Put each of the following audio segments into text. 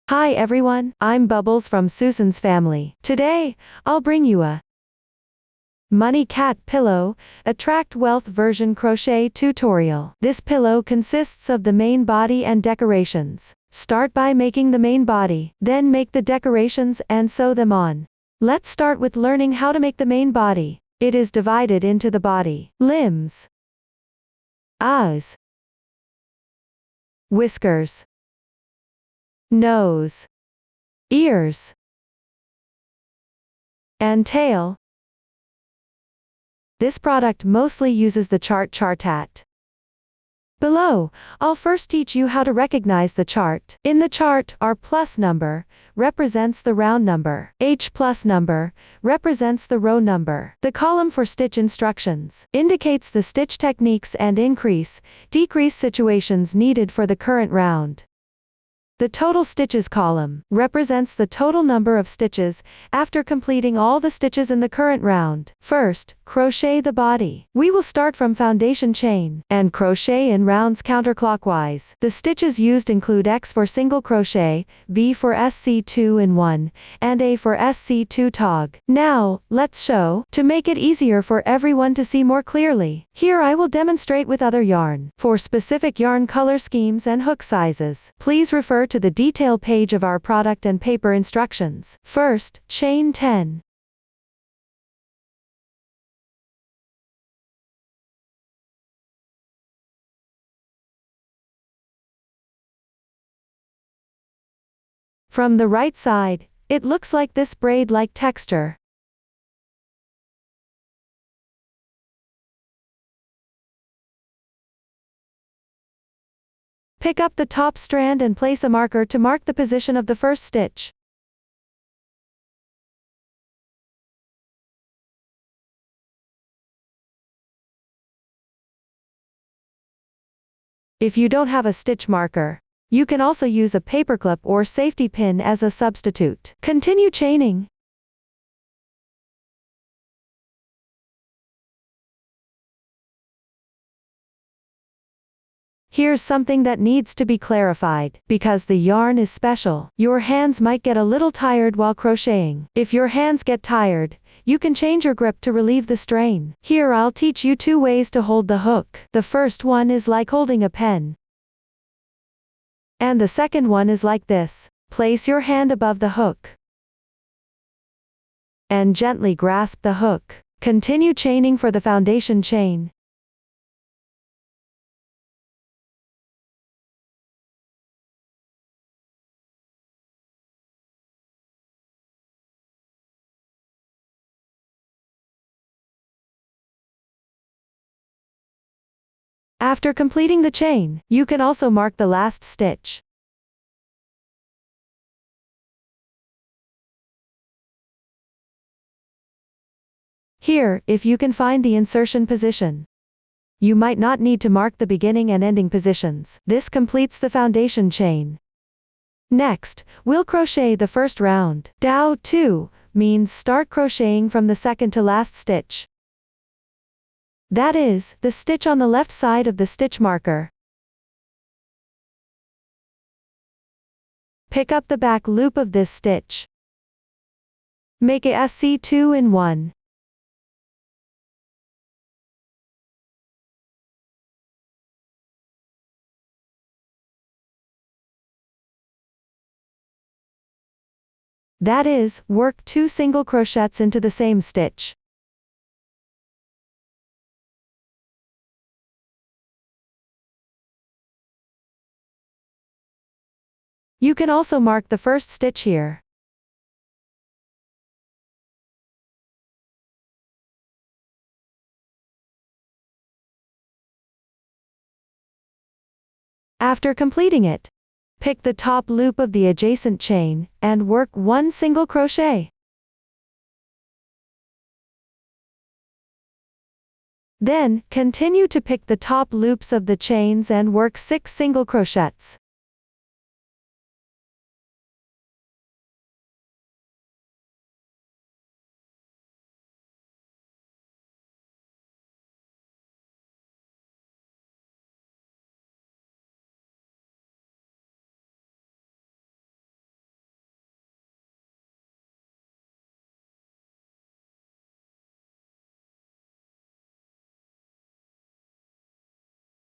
Hi everyone, I'm Bubbles from Susan's family. Today, I'll bring you a Money Cat Pillow, Attract Wealth version crochet tutorial. This pillow consists of the main body and decorations. Start by making the main body, then make the decorations and sew them on. Let's start with learning how to make the main body. It is divided into the body, limbs, eyes, whiskers, nose, ears, and tail. This product mostly uses the chart hat. Below, I'll first teach you how to recognize the chart. In the chart, R plus number represents the round number. H plus number represents the row number. The column for stitch instructions indicates the stitch techniques and increase, decrease situations needed for the current round. The total stitches column represents the total number of stitches after completing all the stitches in the current round. First, crochet the body. We will start from foundation chain and crochet in rounds counterclockwise. The stitches used include X for single crochet, B for SC2 in 1, and A for SC2 tog. Now, let's sew. To make it easier for everyone to see more clearly, here I will demonstrate with other yarn. For specific yarn color schemes and hook sizes, please refer to the detail page of our product and paper instructions. First, chain 10. From the right side, it looks like this braid-like texture. Pick up the top strand and place a marker to mark the position of the first stitch. If you don't have a stitch marker, you can also use a paperclip or safety pin as a substitute. Continue chaining. Here's something that needs to be clarified. Because the yarn is special, your hands might get a little tired while crocheting. If your hands get tired, you can change your grip to relieve the strain. Here I'll teach you 2 ways to hold the hook. The first one is like holding a pen. And the second one is like this. Place your hand above the hook and gently grasp the hook. Continue chaining for the foundation chain. After completing the chain, you can also mark the last stitch. Here, if you can find the insertion position, you might not need to mark the beginning and ending positions. This completes the foundation chain. Next, we'll crochet the first round. Dow 2 means start crocheting from the second to last stitch. That is, the stitch on the left side of the stitch marker. Pick up the back loop of this stitch. Make a SC2 in 1. That is, work 2 single crochets into the same stitch. You can also mark the first stitch here. After completing it, pick the top loop of the adjacent chain, and work 1 single crochet. Then, continue to pick the top loops of the chains and work 6 single crochets.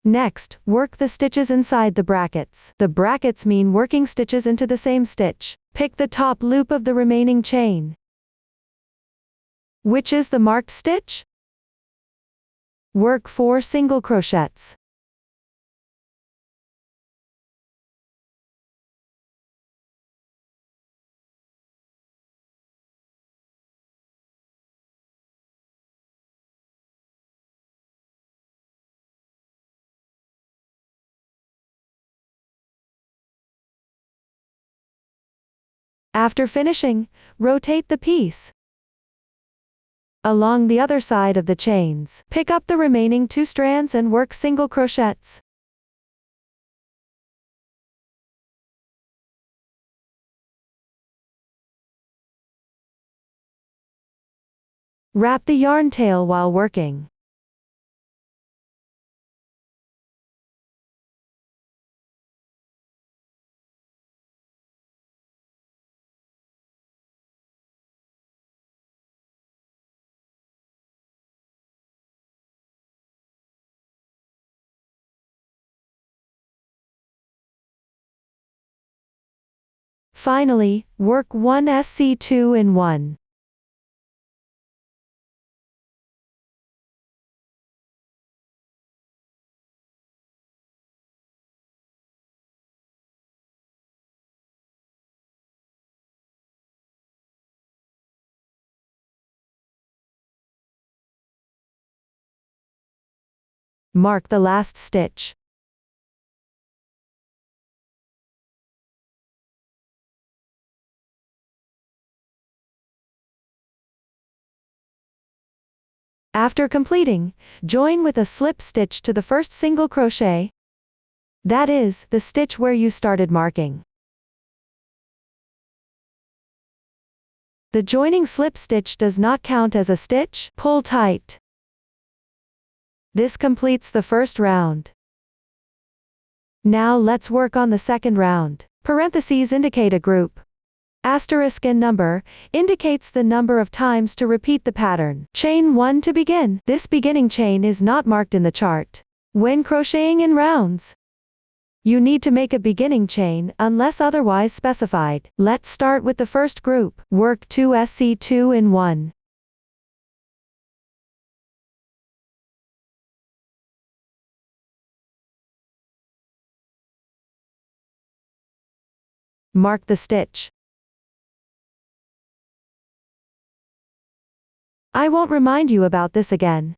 Next, work the stitches inside the brackets. The brackets mean working stitches into the same stitch. Pick the top loop of the remaining chain. Which is the marked stitch? Work 4 single crochets. After finishing, rotate the piece along the other side of the chains. Pick up the remaining 2 strands and work single crochets. Wrap the yarn tail while working. Finally, work 1 SC2 in 1. Mark the last stitch. After completing, join with a slip stitch to the first single crochet. That is, the stitch where you started marking. The joining slip stitch does not count as a stitch. Pull tight. This completes the first round. Now let's work on the second round. Parentheses indicate a group. Asterisk and number indicates the number of times to repeat the pattern. Chain 1 to begin. This beginning chain is not marked in the chart. When crocheting in rounds, you need to make a beginning chain unless otherwise specified. Let's start with the first group. Work 2 SC2 in 1. Mark the stitch. I won't remind you about this again.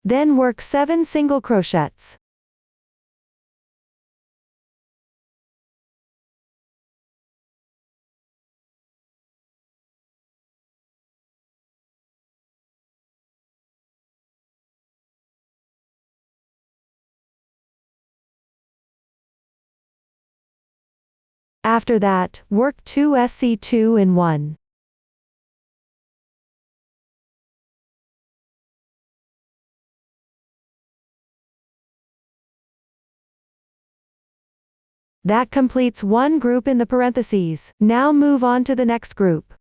Then work 7 single crochets. After that, work 2 SC2 in 1. That completes one group in the parentheses. Now move on to the next group.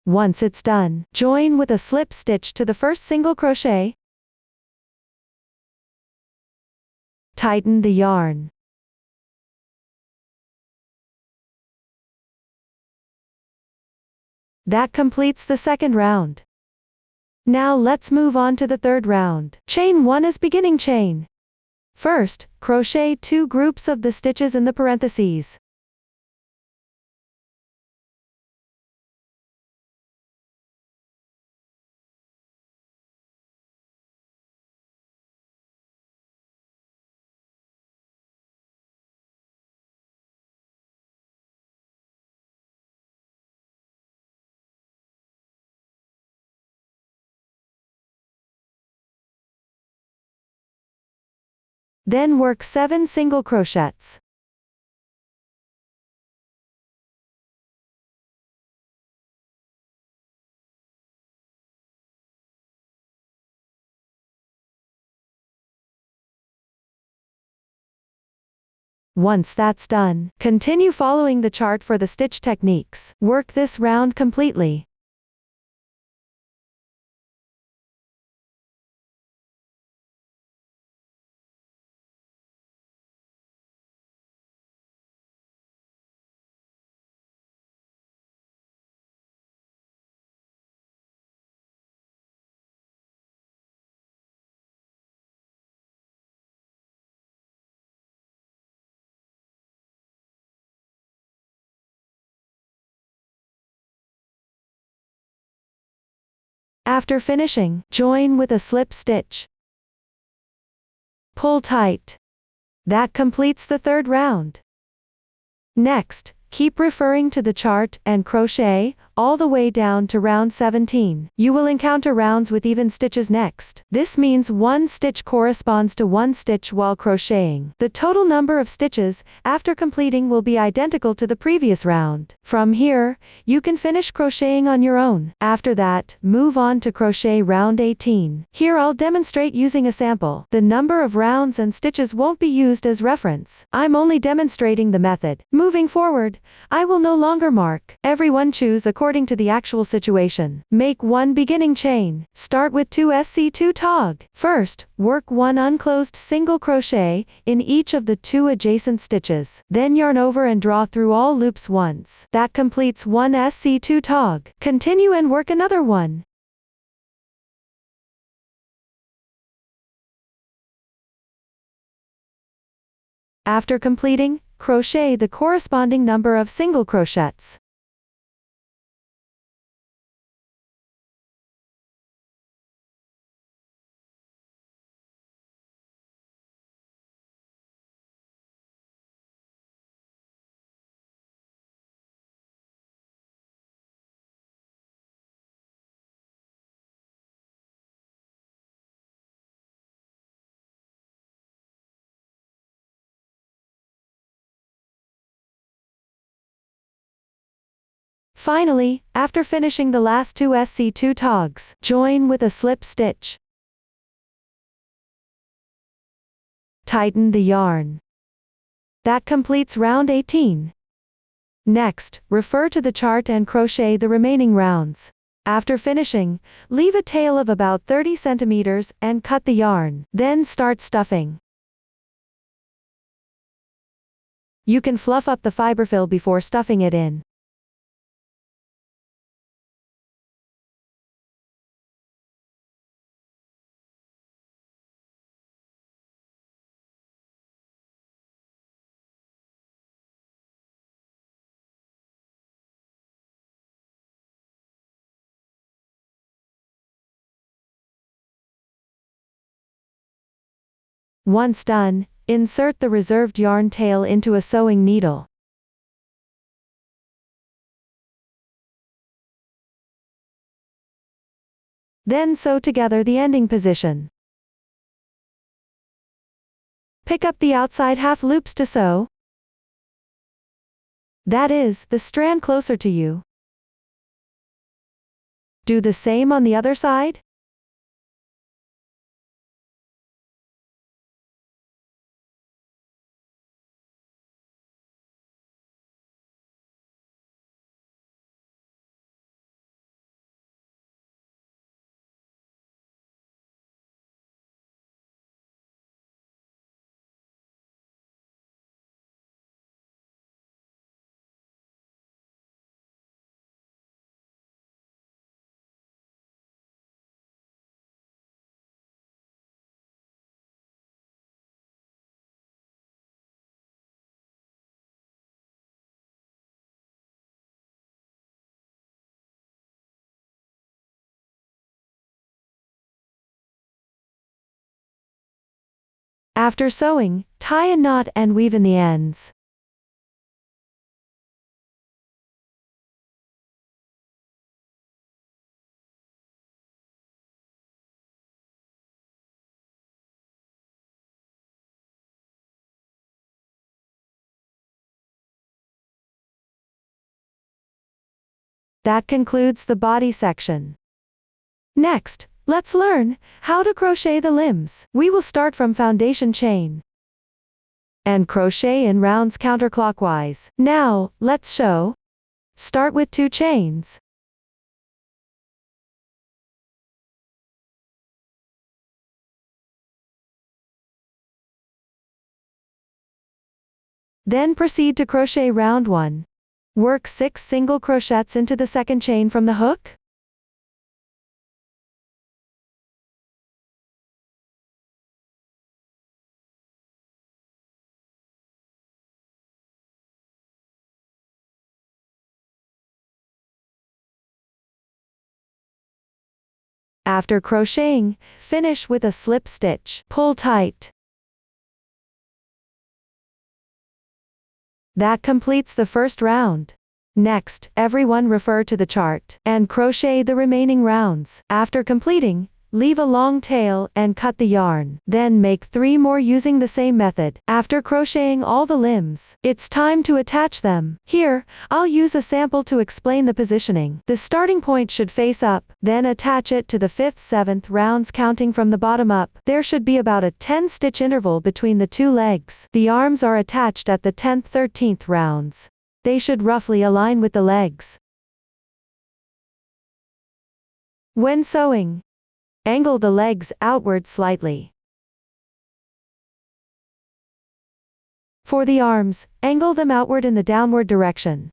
Once it's done, join with a slip stitch to the first single crochet. Tighten the yarn. That completes the second round. Now let's move on to the third round. Chain 1 as beginning chain. First, crochet 2 groups of the stitches in the parentheses. Then work 7 single crochets. Once that's done, continue following the chart for the stitch techniques. Work this round completely. After finishing, join with a slip stitch. Pull tight. That completes the third round. Next, keep referring to the chart and crochet all the way down to round 17. You will encounter rounds with even stitches next. This means one stitch corresponds to one stitch while crocheting. The total number of stitches after completing will be identical to the previous round. From here, you can finish crocheting on your own. After that, move on to crochet round 18. Here I'll demonstrate using a sample. The number of rounds and stitches won't be used as reference. I'm only demonstrating the method. Moving forward, I will no longer mark. Everyone choose according to the actual situation. Make one beginning chain. Start with 2 SC2 tog. First, work one unclosed single crochet in each of the 2 adjacent stitches. Then yarn over and draw through all loops once. That completes one SC2 tog. Continue and work another one. After completing, crochet the corresponding number of single crochets. Finally, after finishing the last 2 SC2 togs, join with a slip stitch. Tighten the yarn. That completes round 18. Next, refer to the chart and crochet the remaining rounds. After finishing, leave a tail of about 30 centimeters and cut the yarn. Then start stuffing. You can fluff up the fiberfill before stuffing it in. Once done, insert the reserved yarn tail into a sewing needle. Then sew together the ending position. Pick up the outside half loops to sew. That is, the strand closer to you. Do the same on the other side. After sewing, tie a knot and weave in the ends. That concludes the body section. Next, let's learn how to crochet the limbs. We will start from foundation chain and crochet in rounds counterclockwise. Now, let's show. Start with 2 chains. Then proceed to crochet round 1. Work 6 single crochets into the second chain from the hook. After crocheting, finish with a slip stitch. Pull tight. That completes the first round. Next, everyone refer to the chart and crochet the remaining rounds. After completing, leave a long tail and cut the yarn. Then make 3 more using the same method. After crocheting all the limbs, it's time to attach them. Here, I'll use a sample to explain the positioning. The starting point should face up, then attach it to the 5th, 7th rounds counting from the bottom up. There should be about a 10 stitch interval between the 2 legs. The arms are attached at the 10th, 13th rounds. They should roughly align with the legs. When sewing, angle the legs outward slightly. For the arms, angle them outward in the downward direction.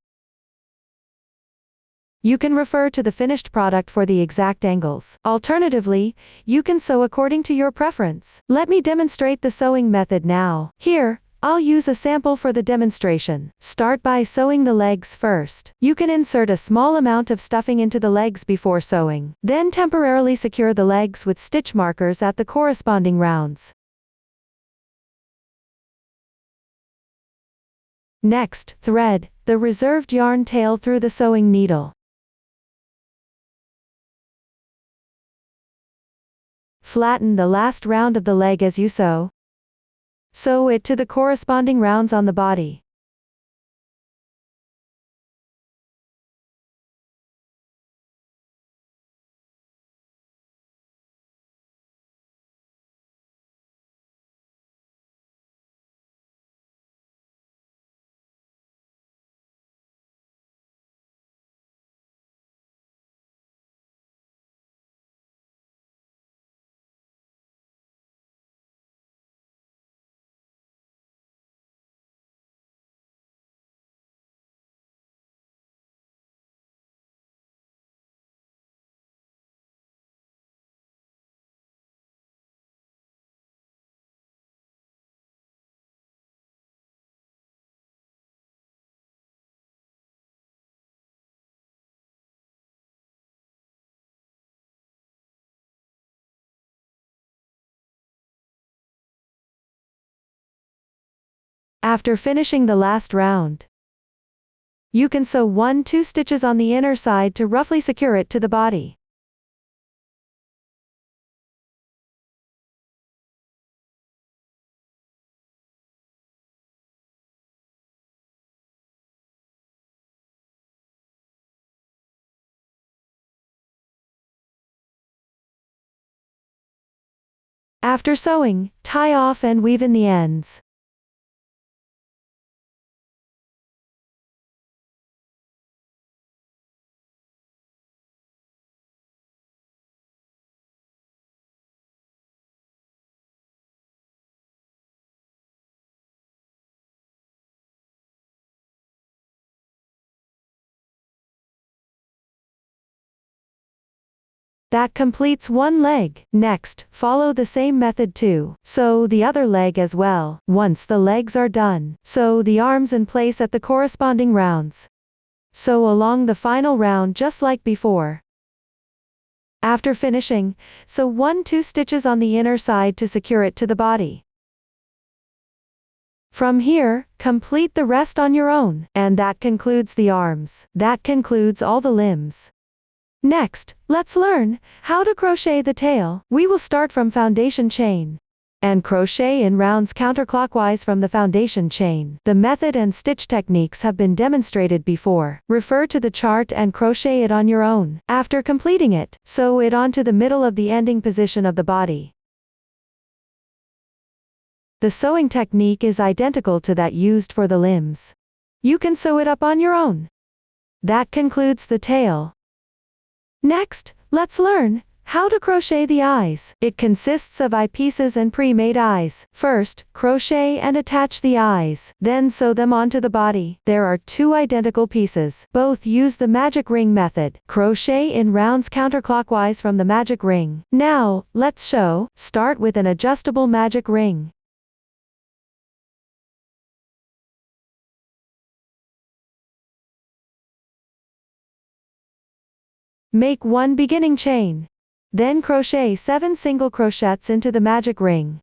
You can refer to the finished product for the exact angles. Alternatively, you can sew according to your preference. Let me demonstrate the sewing method now. Here, I'll use a sample for the demonstration. Start by sewing the legs first. You can insert a small amount of stuffing into the legs before sewing. Then temporarily secure the legs with stitch markers at the corresponding rounds. Next, thread the reserved yarn tail through the sewing needle. Flatten the last round of the leg as you sew. Sew it to the corresponding rounds on the body. After finishing the last round, you can sew 1-2 stitches on the inner side to roughly secure it to the body. After sewing, tie off and weave in the ends. That completes one leg. Next, follow the same method to sew the other leg as well. Once the legs are done, sew the arms in place at the corresponding rounds. Sew along the final round just like before. After finishing, sew 1-2 stitches on the inner side to secure it to the body. From here, complete the rest on your own. And that concludes the arms. That concludes all the limbs. Next, let's learn how to crochet the tail. We will start from foundation chain and crochet in rounds counterclockwise from the foundation chain. The method and stitch techniques have been demonstrated before. Refer to the chart and crochet it on your own. After completing it, sew it onto the middle of the ending position of the body. The sewing technique is identical to that used for the limbs. You can sew it up on your own. That concludes the tail. Next, let's learn how to crochet the eyes. It consists of eye pieces and pre-made eyes. First, crochet and attach the eyes, then sew them onto the body. There are two identical pieces. Both use the magic ring method. Crochet in rounds counterclockwise from the magic ring. Now, let's show. Start with an adjustable magic ring. Make one beginning chain. Then crochet 7 single crochets into the magic ring.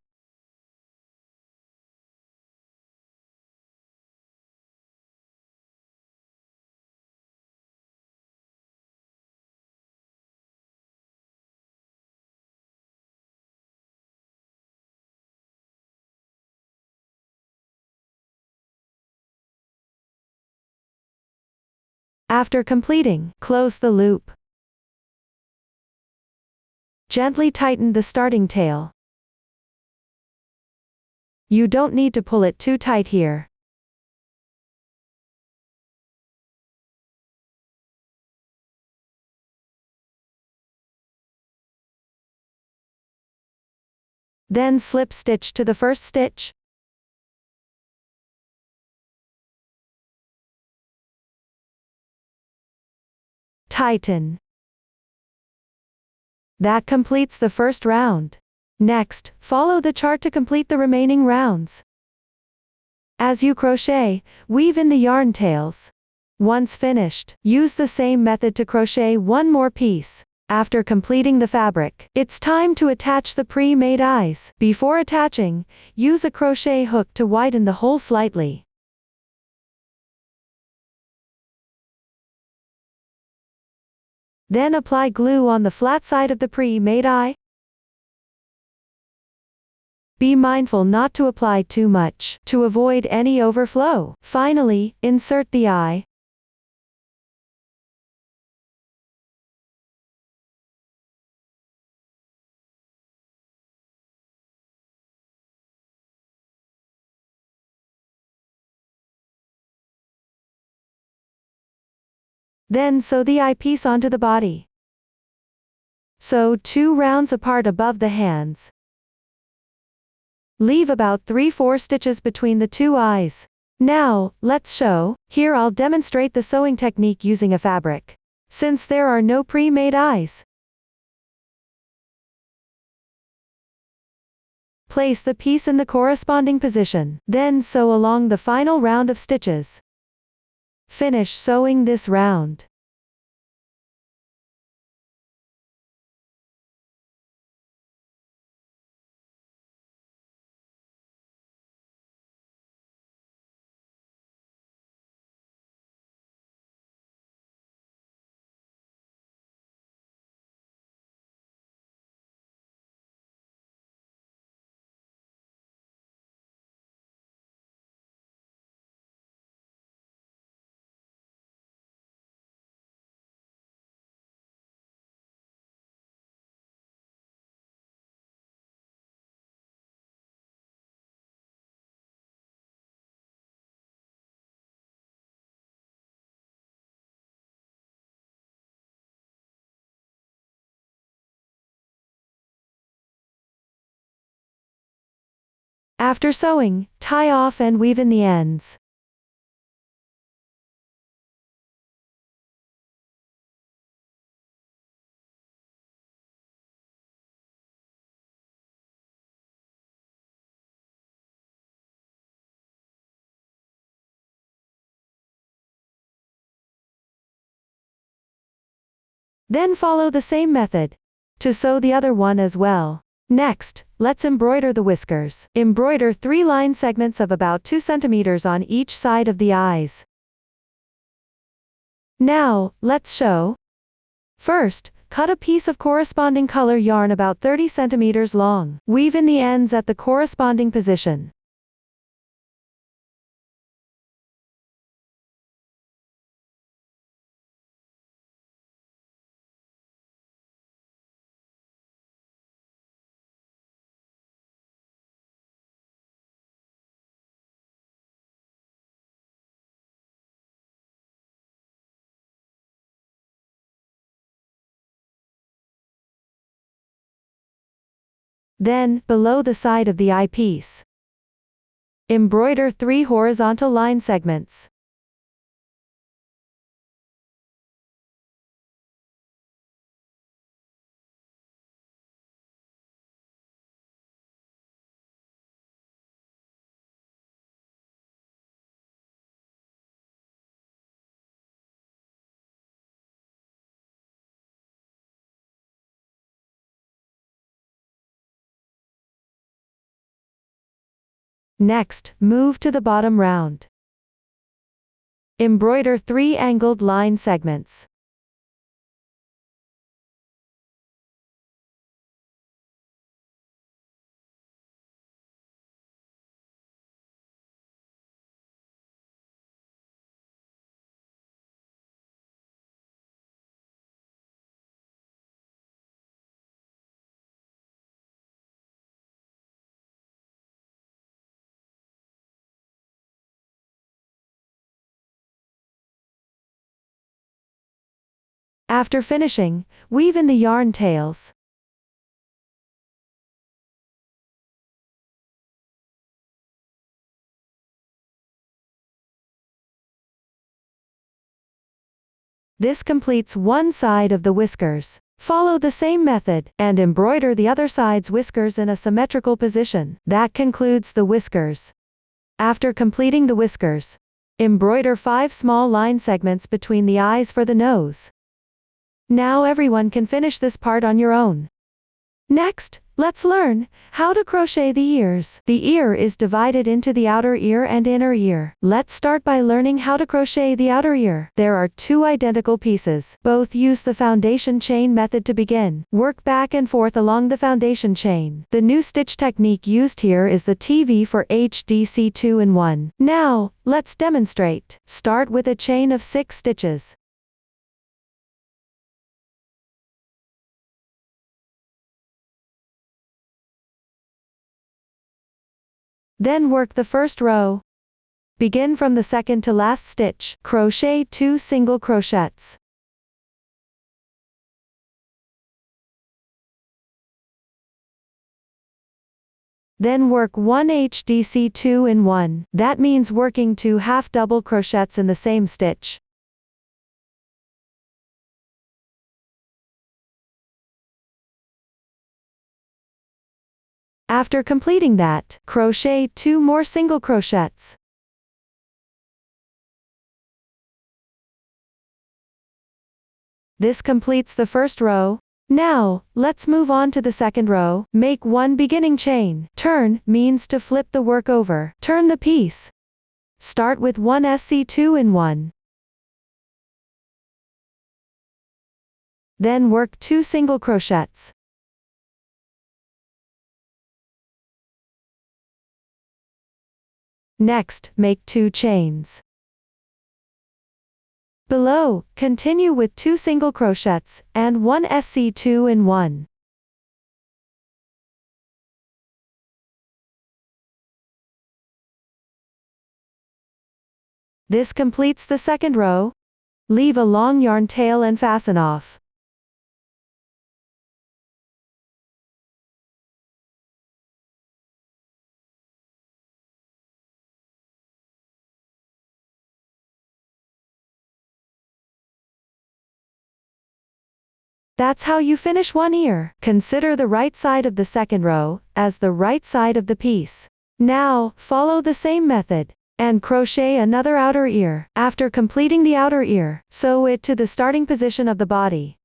After completing, close the loop. Gently tighten the starting tail. You don't need to pull it too tight here. Then slip stitch to the first stitch. Tighten. That completes the first round. Next, follow the chart to complete the remaining rounds. As you crochet, weave in the yarn tails. Once finished, use the same method to crochet one more piece. After completing the fabric, it's time to attach the pre-made eyes. Before attaching, use a crochet hook to widen the hole slightly. Then apply glue on the flat side of the pre-made eye. Be mindful not to apply too much, to avoid any overflow. Finally, insert the eye. Then sew the eyepiece onto the body. Sew 2 rounds apart above the hands. Leave about 3/4 stitches between the 2 eyes. Now, let's show. Here I'll demonstrate the sewing technique using a fabric. Since there are no pre-made eyes, place the piece in the corresponding position. Then sew along the final round of stitches. Finish sewing this round. After sewing, tie off and weave in the ends. Then follow the same method to sew the other one as well. Next, let's embroider the whiskers. Embroider 3 line segments of about 2 centimeters on each side of the eyes. Now, let's show. First, cut a piece of corresponding color yarn about 30 centimeters long. Weave in the ends at the corresponding position. Then, below the side of the eyepiece, embroider 3 horizontal line segments. Next, move to the bottom round. Embroider 3 angled line segments. After finishing, weave in the yarn tails. This completes one side of the whiskers. Follow the same method, and embroider the other side's whiskers in a symmetrical position. That concludes the whiskers. After completing the whiskers, embroider 5 small line segments between the eyes for the nose. Now everyone can finish this part on your own. Next, let's learn how to crochet the ears. The ear is divided into the outer ear and inner ear. Let's start by learning how to crochet the outer ear. There are 2 identical pieces. Both use the foundation chain method to begin. Work back and forth along the foundation chain. The new stitch technique used here is the TV for HDC 2-in-1. Now, let's demonstrate. Start with a chain of 6 stitches. Then work the first row. Begin from the second to last stitch. Crochet 2 single crochets. Then work 1 HDC 2-in-1. That means working 2 half double crochets in the same stitch. After completing that, crochet 2 more single crochets. This completes the first row. Now, let's move on to the second row. Make 1 beginning chain. Turn means to flip the work over. Turn the piece. Start with 1 SC 2-in-1. Then work 2 single crochets. Next, make 2 chains. Below, continue with 2 single crochets, and 1 SC 2-in-1. This completes the second row. Leave a long yarn tail and fasten off. That's how you finish one ear. Consider the right side of the second row as the right side of the piece. Now, follow the same method and crochet another outer ear. After completing the outer ear, sew it to the starting position of the body.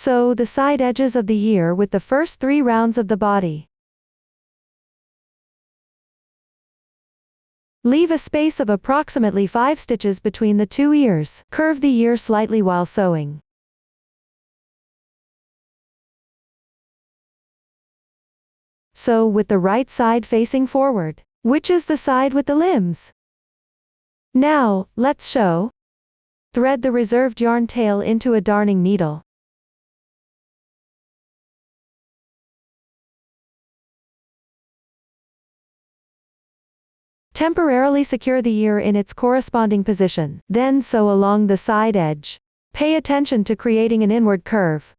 Sew the side edges of the ear with the first 3 rounds of the body. Leave a space of approximately 5 stitches between the 2 ears. Curve the ear slightly while sewing. Sew with the right side facing forward, which is the side with the limbs. Now, let's sew. Thread the reserved yarn tail into a darning needle. Temporarily secure the ear in its corresponding position, then sew along the side edge. Pay attention to creating an inward curve.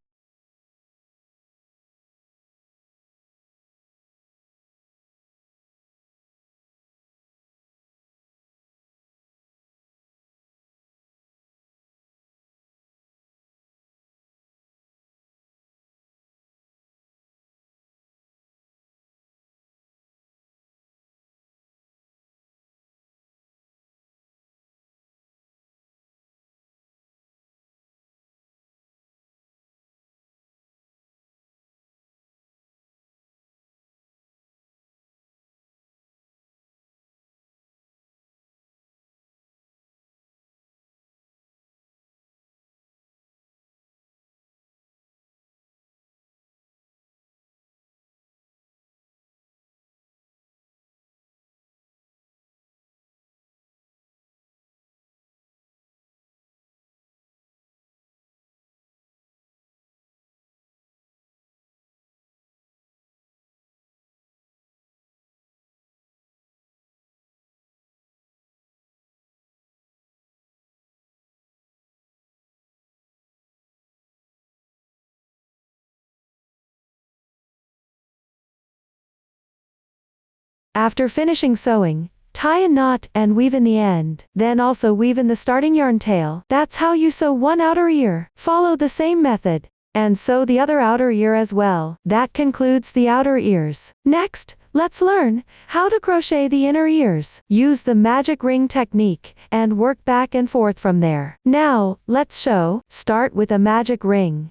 After finishing sewing, tie a knot and weave in the end, then also weave in the starting yarn tail. That's how you sew one outer ear. Follow the same method, and sew the other outer ear as well. That concludes the outer ears. Next, let's learn how to crochet the inner ears. Use the magic ring technique, and work back and forth from there. Now, let's sew. Start with a magic ring.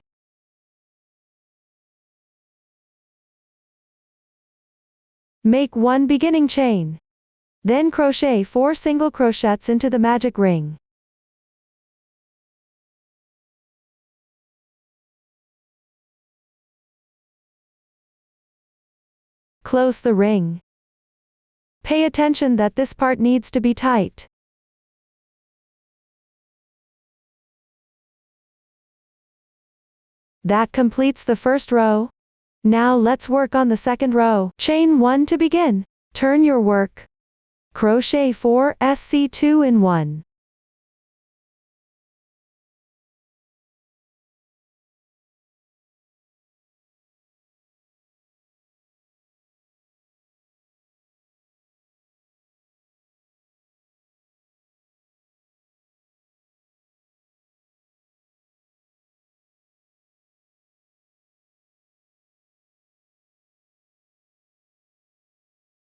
Make 1 beginning chain. Then crochet 4 single crochets into the magic ring. Close the ring. Pay attention that this part needs to be tight. That completes the first row. Now let's work on the second row. Chain 1 to begin. Turn your work. Crochet 4 SC2 in 1.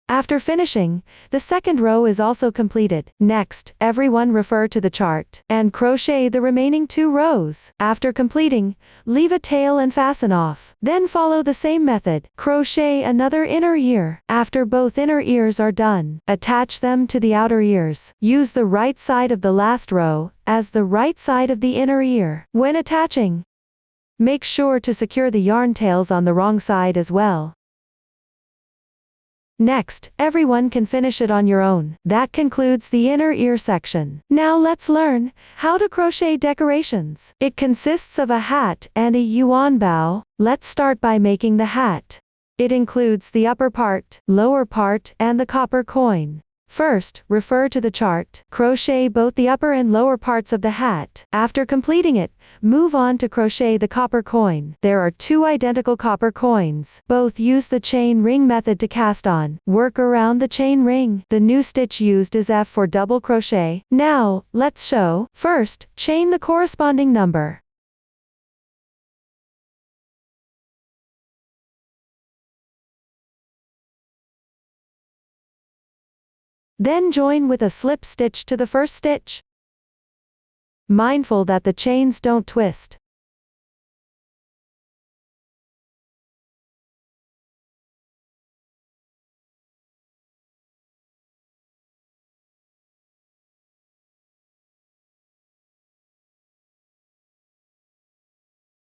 After finishing, the second row is also completed. Next, everyone refer to the chart, and crochet the remaining 2 rows. After completing, leave a tail and fasten off. Then follow the same method. Crochet another inner ear. After both inner ears are done, attach them to the outer ears. Use the right side of the last row as the right side of the inner ear. When attaching, make sure to secure the yarn tails on the wrong side as well. Next, everyone can finish it on your own. That concludes the inner ear section. Now let's learn how to crochet decorations. It consists of a hat and a yuan bao. Let's start by making the hat. It includes the upper part, lower part, and the copper coin. First, refer to the chart. Crochet both the upper and lower parts of the hat. After completing it, move on to crochet the copper coin. There are 2 identical copper coins. Both use the chain ring method to cast on. Work around the chain ring. The new stitch used is F for double crochet. Now, let's sew. First, chain the corresponding number. Then join with a slip stitch to the first stitch. Mindful that the chains don't twist.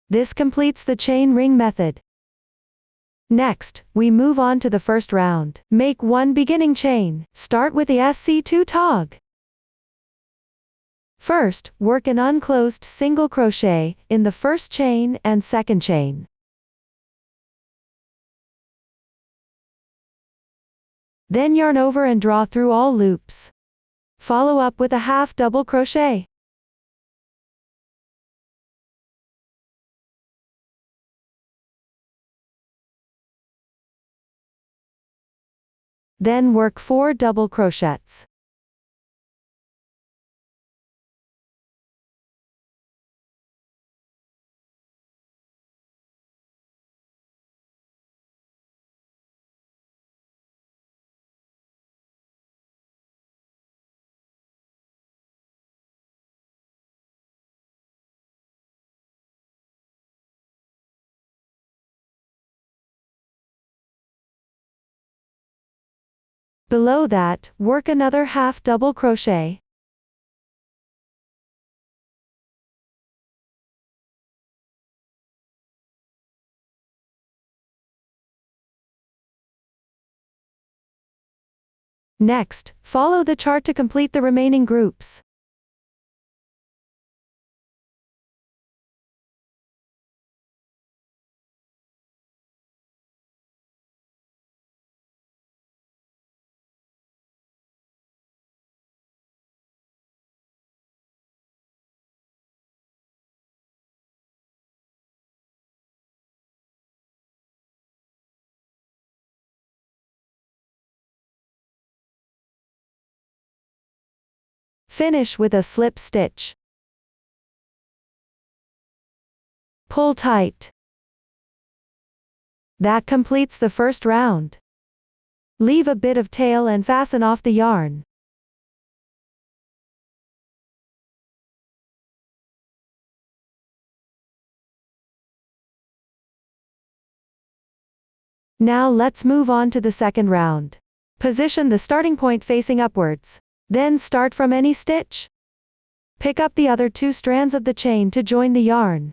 This completes the chain ring method. Next, we move on to the first round. Make one beginning chain. Start with the SC2 tog. First, work an unclosed single crochet in the first chain and second chain. Then yarn over and draw through all loops. Follow up with a half double crochet. Then work 4 double crochets. Below that, work another half double crochet. Next, follow the chart to complete the remaining groups. Finish with a slip stitch. Pull tight. That completes the first round. Leave a bit of tail and fasten off the yarn. Now let's move on to the second round. Position the starting point facing upwards. Then start from any stitch. Pick up the other 2 strands of the chain to join the yarn.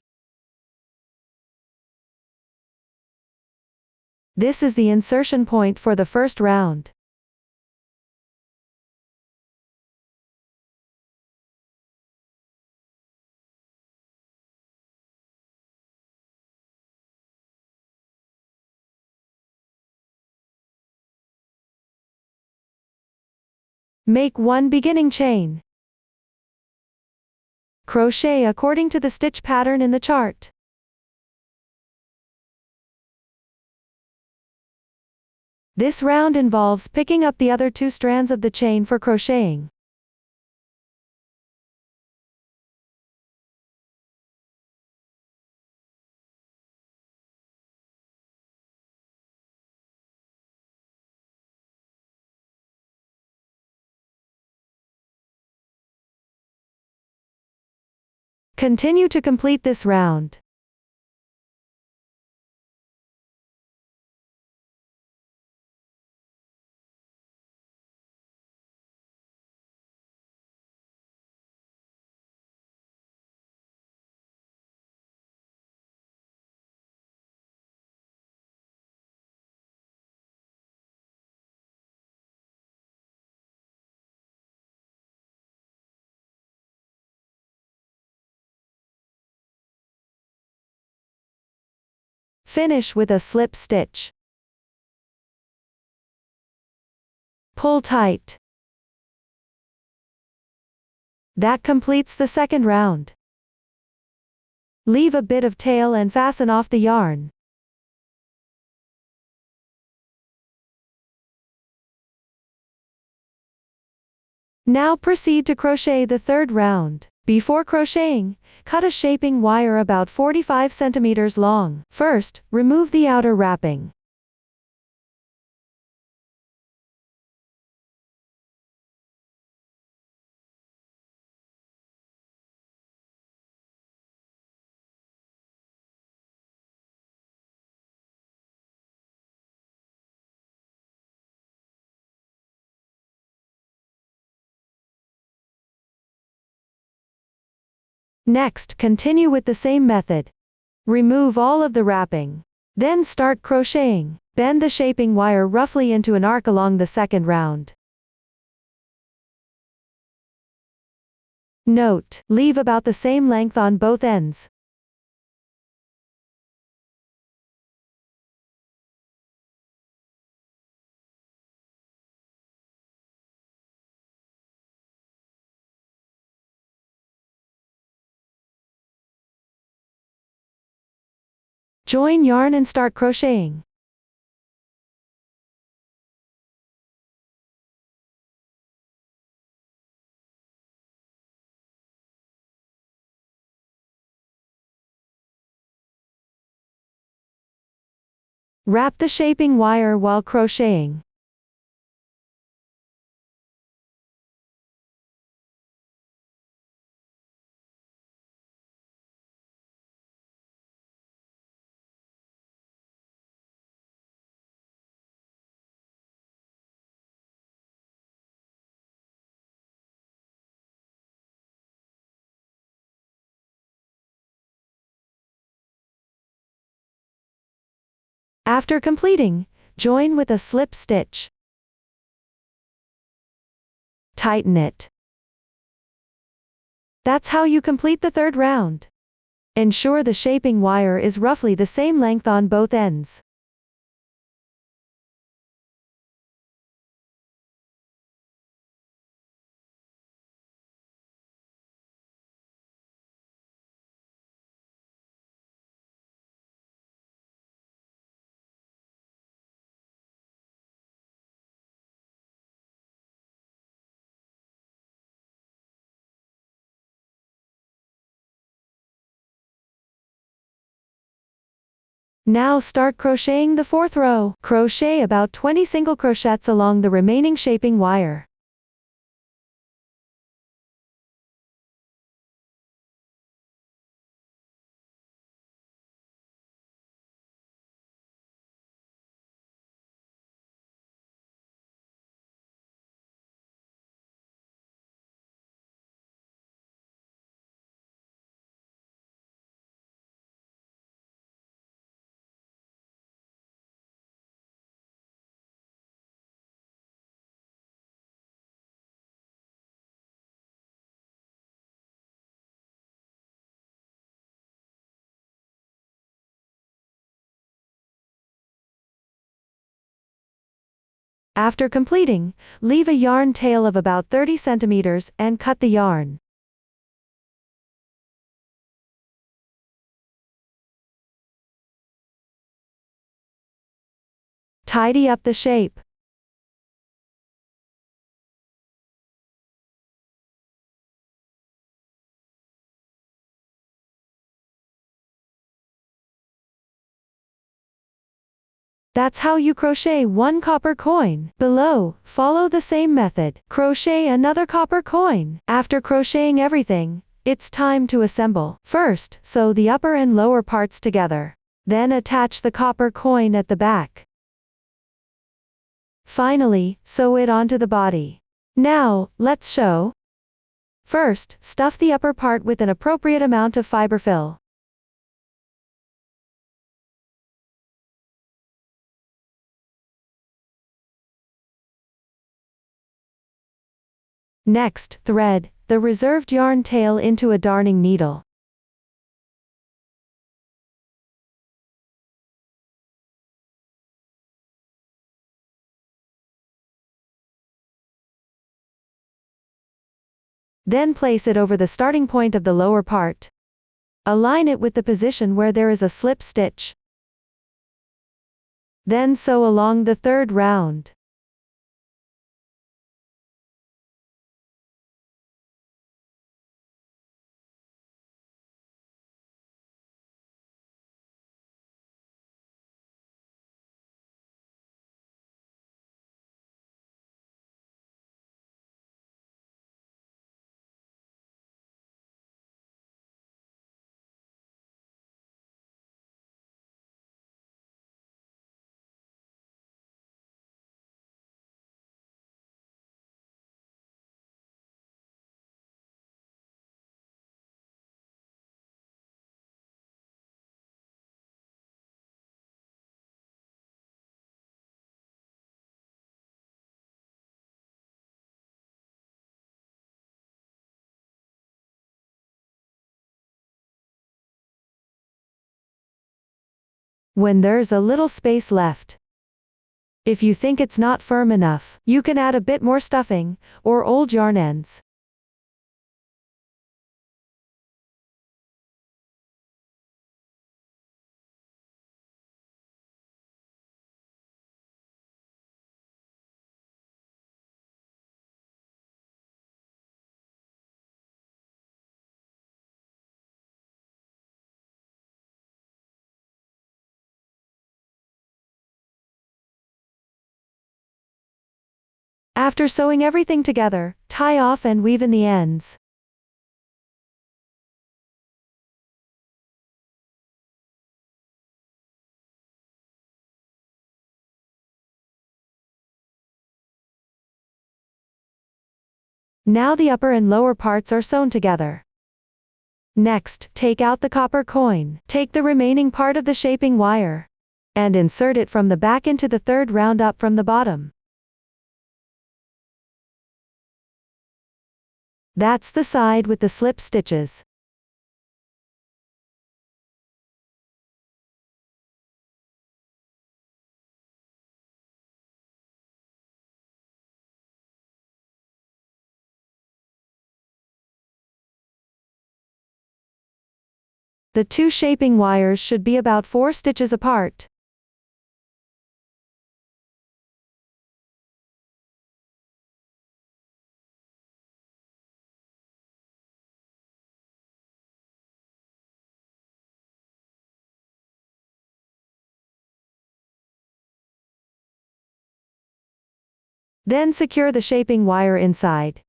This is the insertion point for the first round. Make one beginning chain. Crochet according to the stitch pattern in the chart. This round involves picking up the other 2 strands of the chain for crocheting. Continue to complete this round. Finish with a slip stitch. Pull tight. That completes the second round. Leave a bit of tail and fasten off the yarn. Now proceed to crochet the third round. Before crocheting, cut a shaping wire about 45 centimeters long. First, remove the outer wrapping. Next, continue with the same method. Remove all of the wrapping. Then start crocheting. Bend the shaping wire roughly into an arc along the second round. Note: leave about the same length on both ends. Join yarn and start crocheting. Wrap the shaping wire while crocheting. After completing, join with a slip stitch. Tighten it. That's how you complete the third round. Ensure the shaping wire is roughly the same length on both ends. Now start crocheting the fourth row. Crochet about 20 single crochets along the remaining shaping wire. After completing, leave a yarn tail of about 30 centimeters and cut the yarn. Tidy up the shape. That's how you crochet one copper coin. Below, follow the same method. Crochet another copper coin. After crocheting everything, it's time to assemble. First, sew the upper and lower parts together. Then attach the copper coin at the back. Finally, sew it onto the body. Now, let's sew. First, stuff the upper part with an appropriate amount of fiber fill. Next, thread the reserved yarn tail into a darning needle. Then place it over the starting point of the lower part. Align it with the position where there is a slip stitch. Then sew along the third round. when there's a little space left. If you think it's not firm enough, you can add a bit more stuffing, or old yarn ends. After sewing everything together, tie off and weave in the ends. Now the upper and lower parts are sewn together. Next, take out the copper coin. Take the remaining part of the shaping wire and insert it from the back into the third round up from the bottom. That's the side with the slip stitches. The two shaping wires should be about 4 stitches apart. Then secure the shaping wire inside.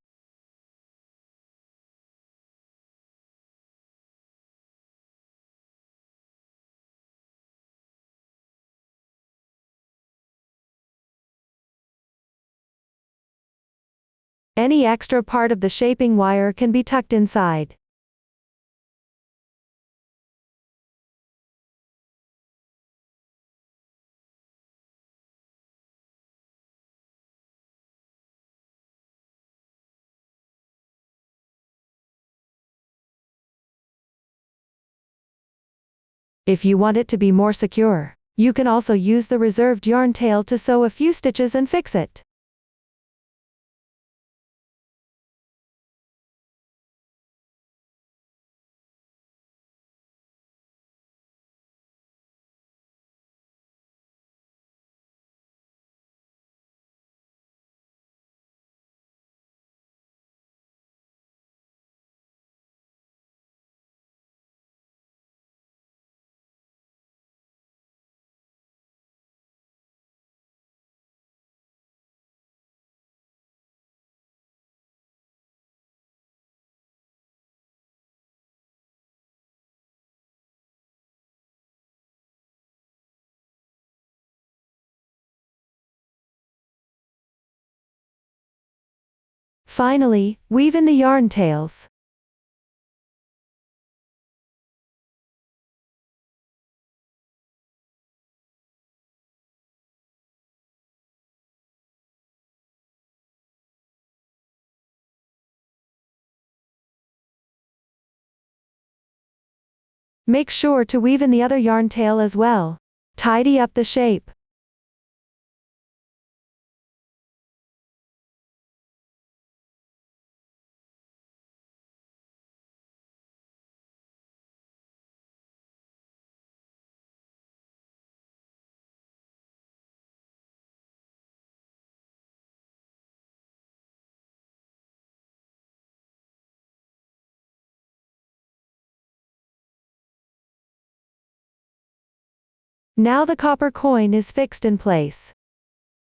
Any extra part of the shaping wire can be tucked inside. If you want it to be more secure, you can also use the reserved yarn tail to sew a few stitches and fix it. Finally, weave in the yarn tails. Make sure to weave in the other yarn tail as well. Tidy up the shape. Now the copper coin is fixed in place.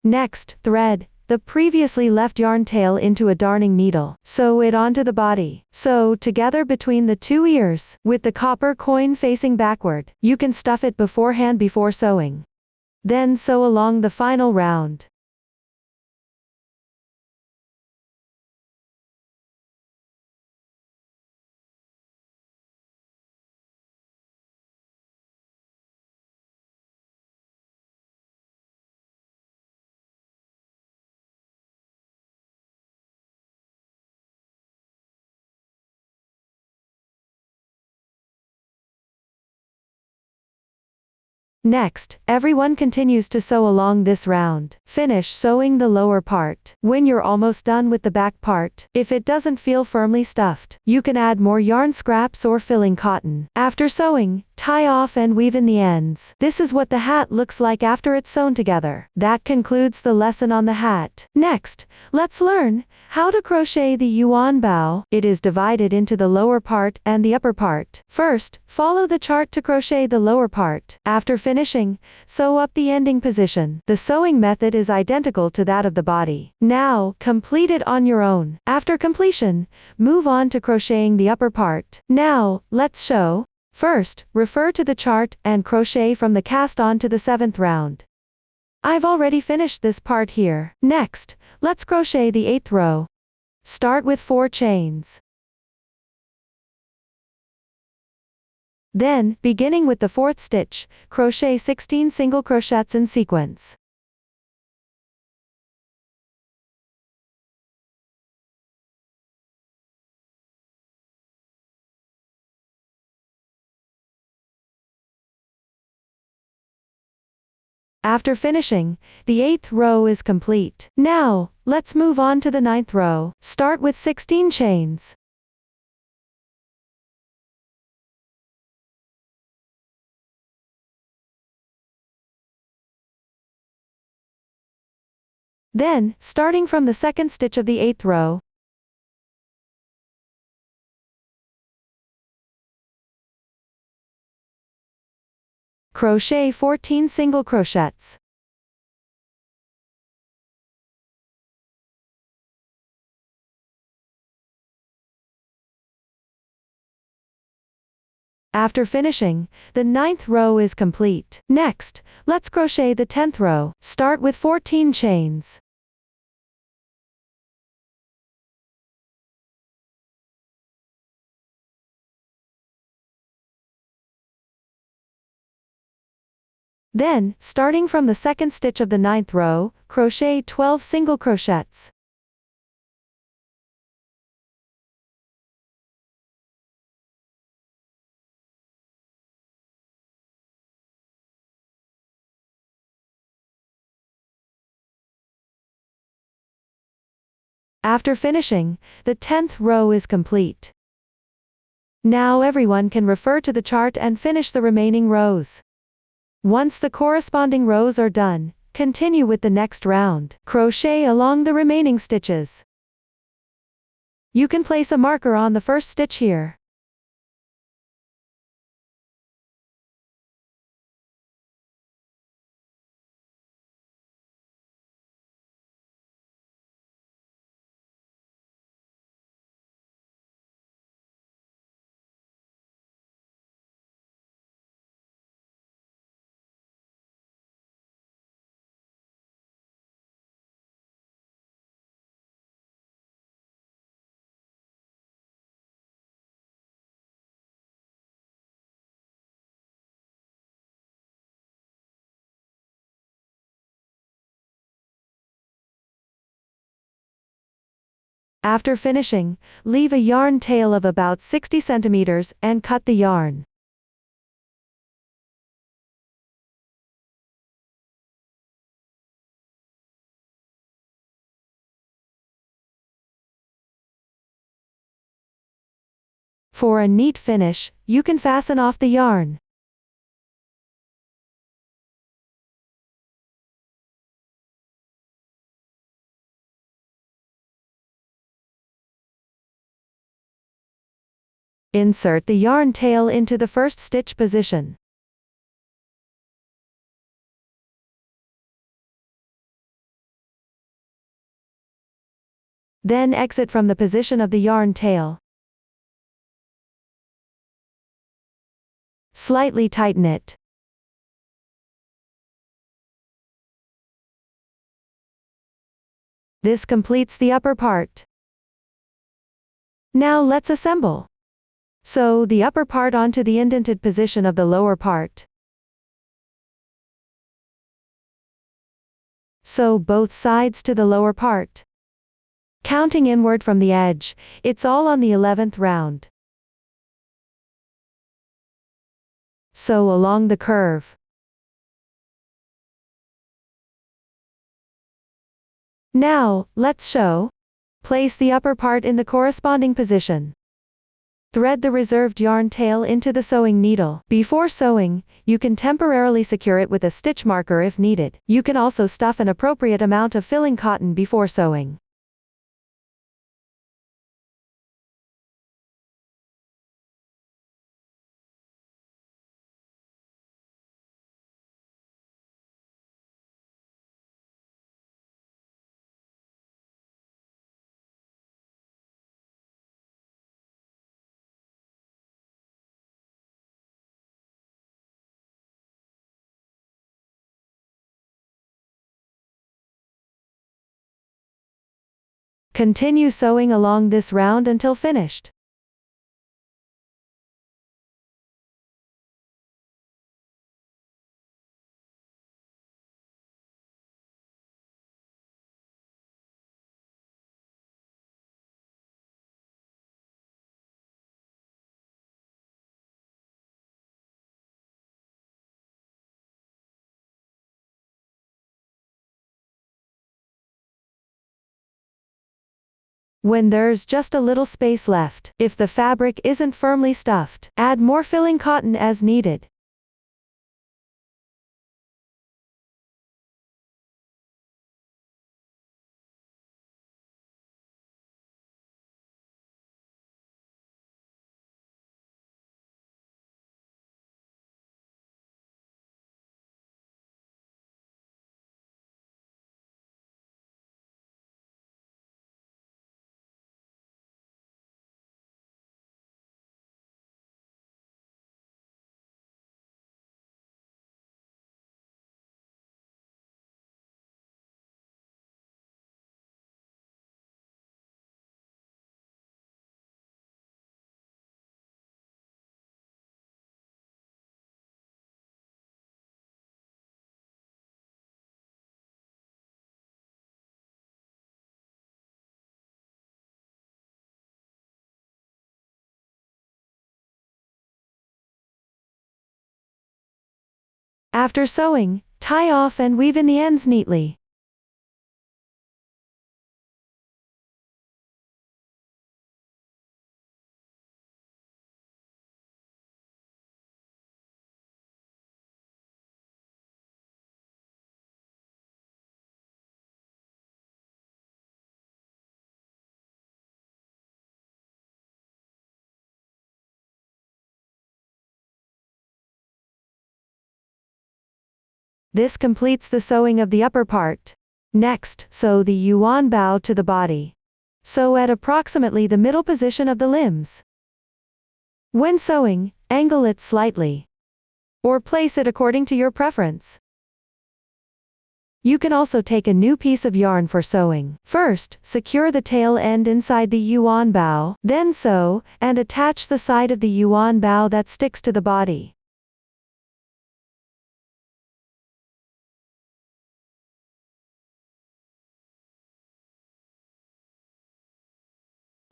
Next, thread the previously left yarn tail into a darning needle. Sew it onto the body. Sew together between the two ears. With the copper coin facing backward, you can stuff it beforehand before sewing. Then sew along the final round. Next, everyone continues to sew along this round. Finish sewing the lower part. When you're almost done with the back part, if it doesn't feel firmly stuffed, you can add more yarn scraps or filling cotton. After sewing, tie off and weave in the ends. This is what the hat looks like after it's sewn together. That concludes the lesson on the hat. Next, let's learn how to crochet the yuan bao. It is divided into the lower part and the upper part. First, follow the chart to crochet the lower part. After finishing, sew up the ending position. The sewing method is identical to that of the body. Now, complete it on your own. After completion, move on to crocheting the upper part. Now, let's show. First, refer to the chart and crochet from the cast on to the 7th round. I've already finished this part here. Next, let's crochet the 8th row. Start with 4 chains. Then, beginning with the 4th stitch, crochet 16 single crochets in sequence. After finishing, the 8th row is complete. Now, let's move on to the 9th row. Start with 16 chains. Then, starting from the 2nd stitch of the 8th row, crochet 14 single crochets. After finishing, the 9th row is complete. Next, let's crochet the 10th row. Start with 14 chains. Then, starting from the 2nd stitch of the 9th row, crochet 12 single crochets. After finishing, the 10th row is complete. Now everyone can refer to the chart and finish the remaining rows. Once the corresponding rows are done, continue with the next round. Crochet along the remaining stitches. You can place a marker on the first stitch here. After finishing, leave a yarn tail of about 60 centimeters and cut the yarn. For a neat finish, you can fasten off the yarn. Insert the yarn tail into the first stitch position. Then exit from the position of the yarn tail. Slightly tighten it. This completes the upper part. Now let's assemble. Sew the upper part onto the indented position of the lower part. Sew both sides to the lower part. Counting inward from the edge, it's all on the 11th round. Sew along the curve. Now, let's sew. Place the upper part in the corresponding position. Thread the reserved yarn tail into the sewing needle. Before sewing, you can temporarily secure it with a stitch marker if needed. You can also stuff an appropriate amount of filling cotton before sewing. Continue sewing along this round until finished. When there's just a little space left, if the fabric isn't firmly stuffed, add more filling cotton as needed. After sewing, tie off and weave in the ends neatly. This completes the sewing of the upper part. Next, sew the yuan bow to the body. Sew at approximately the middle position of the limbs. When sewing, angle it slightly, or place it according to your preference. You can also take a new piece of yarn for sewing. First, secure the tail end inside the yuan bow, then sew, and attach the side of the yuan bow that sticks to the body.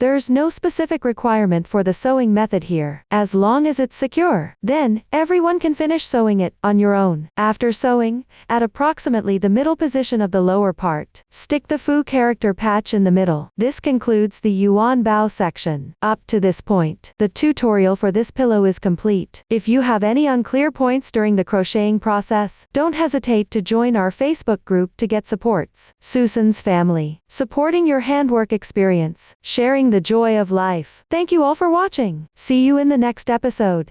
There's no specific requirement for the sewing method here, as long as it's secure. Then, everyone can finish sewing it on your own. After sewing, at approximately the middle position of the lower part, stick the Fu character patch in the middle. This concludes the yuan bow section. Up to this point, the tutorial for this pillow is complete. If you have any unclear points during the crocheting process, don't hesitate to join our Facebook group to get supports. Susan's Family, supporting your handwork experience, sharing the joy of life. Thank you all for watching. See you in the next episode.